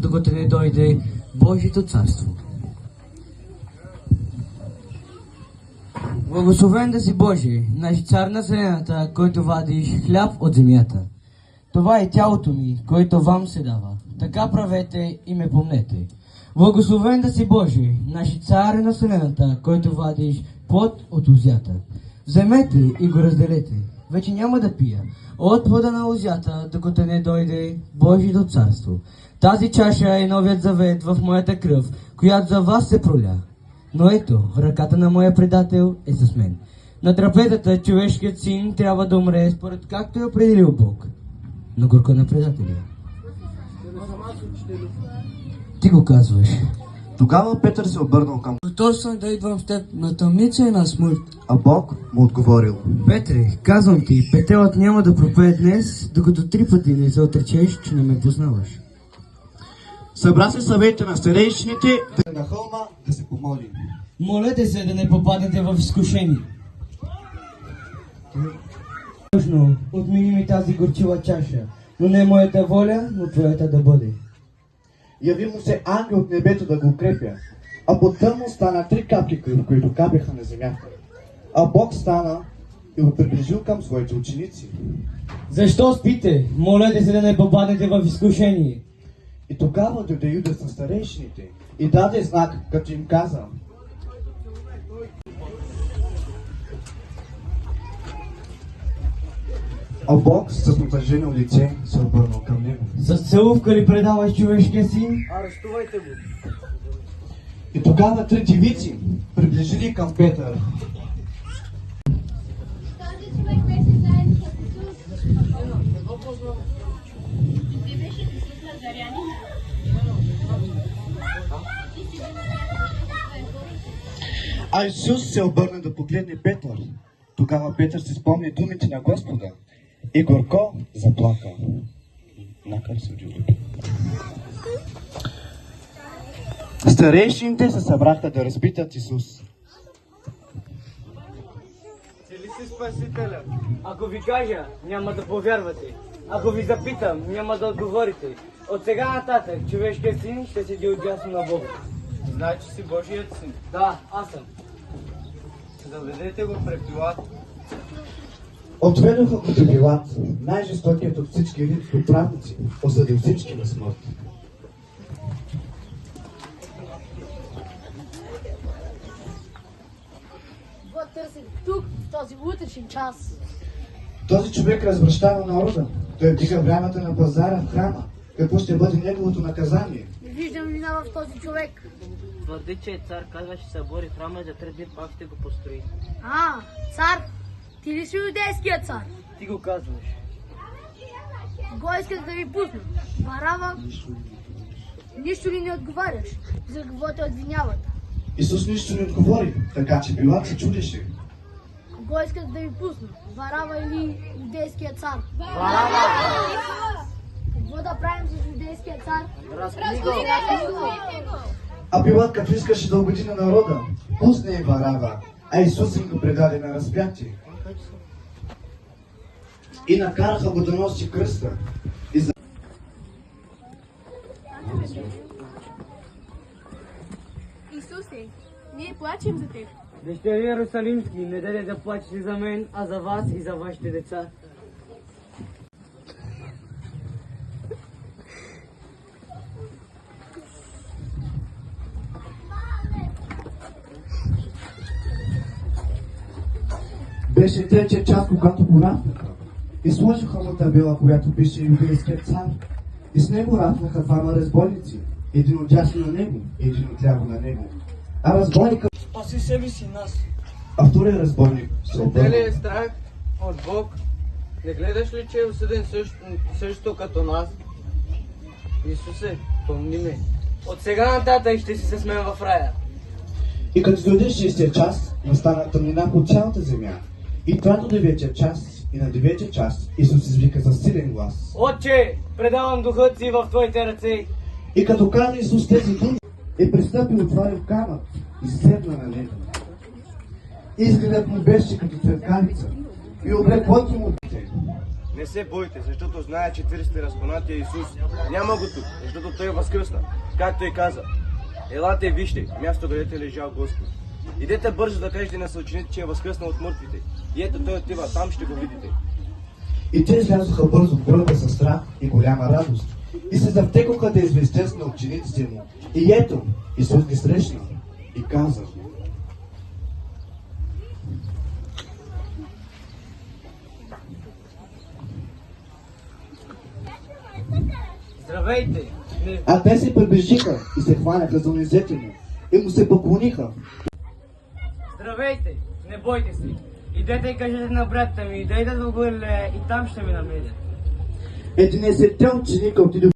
докато не дойде Божието царство. Благословен да си Боже, наш цар на вселената, който вадиш хляб от земята. Това е тялото ми, което вам се дава. Така правете и ме помнете. Благословен да си Боже, наш цар на вселената, който вадиш плод от лозята. Вземете и го разделете. Вече няма да пия от плода на лозята, докато не дойде Божието царство. Тази чаша е новият завет в моята кръв, която за вас се проля. Но ето, ръката на моя предател е с мен. На трапезата човешкият син трябва да умре според както е определил Бог. Но горко на предателя. Ти го казваш. Тогава Петър се обърнал към Готов съм да идвам с теб на тъмница и на смърт. а Бог му отговорил: Петре, казвам ти, петелът няма да пропее днес, докато 3 пъти не се отречеш, че не ме познаваш. Събра се съвета на старейшините на хълма да се помоли. Молете се да не попаднете в изкушение. Точно, отмини ми тази горчива чаша, но не моята воля, но твоята да бъде. Яви му се ангел от небето да го укрепя, а под тъмно стана 3 капки кръв, които капяха на земята. А Бог стана и го приближил към своите ученици. Защо спите? Молете се да не попаднете в изкушение. И тогава дойде Юдас на старейшините и даде знак, като им каза: а Бог с натъжено лице се обърнал към него. С целувка ли предаваш човешкия син? Арестувайте го. И тогава 3 девици приближили към Петър. Този човек беше заедно с Исус. Ти беше Исус Назарянин. А Исус се обърна да погледне Петър. Тогава Петър си спомни думите на Господа и горко заплака. Накар се удивил. Старейшините се събраха да разпитат Исус. Ти ли си Спасителя? Ако ви кажа, няма да повярвате. Ако ви запитам, няма да отговорите. От сега нататък, човешкият син ще седи отдясно на Бога. Знае, че си Божият син. Да, аз съм. Заведете го пред Пилат. Отведоха го до Пилат, най-жестокият от всички римски правници, осъдил всички на смърт. Го търсим тук, в този утрешен час. Този човек развръщава народа. Той вдига времето на пазара в храма. Какво ще бъде неговото наказание? Не виждам вина в този човек. Твърди, че е цар, казва, ще събори в храма и за 3 дни пак ще го построи. А, цар! Ти ли си юдейският цар? Ти го казваш. Го искат да ви пусна. Варава, нищо ли не отговаряш? За какво те обвиняват? Исус нищо не отговори, така че Пилат се чудеше. Го искат да ви пусна? Варава или юдейският цар? Какво да правим с юдейския цар? А Пилат, като искаше да убеди на народа, пусне и Варава, а Исус им го предаде на разпятие. И накараха го да носи кръста. Исусе, ние плачем за теб. Дъщери Иерусалимски, не даде да плачете за мен, а за вас и за вашите деца. Беше 3 час, когато го рафнаха. И сложиха му табела, която пише юдейският цар. И с него рафнаха 2 разбойници. Един отдясно на него, един отляво на него. А разбойника, Спаси себе си нас. а втория разбойник се Не обърна. ли е страх от Бог? Не гледаш ли, че е осъден също като нас? Исусе, помни ме. От сега нататък ще си се смеем в рая. И като дойде 6-тия час, настана тъмнина по цялата земя. И това до 9-тия час, и на 9-тия час Исус извика със силен глас. Отче, предавам духът си в твоите ръце. И като каза Исус тези думи, е пристъпил, отворил камък и седна на него. Изгледът му беше като цветканица и облеклото му дете. Не се бойте, защото знае, че търсите разпънатия Исус. Няма го тук, защото Той възкръсна. Както и каза, елате и вижте, място където е лежал Господ. Идете бързо да кажете на съучениците, че е възкръснал от мъртвите. И ето Той отива, там ще го видите. И те излязоха бързо в гроба със страх и голяма радост. И се завтекоха да известят на учениците му. И ето, Исус ги срещна и каза: Здравейте! А те се приближиха и се хванаха за нозете му и му се поклониха. Здравейте! Не бойте се! Идете и кажете на братята ми, да идат в горе и там ще ме намерят. 11 ученика отидоха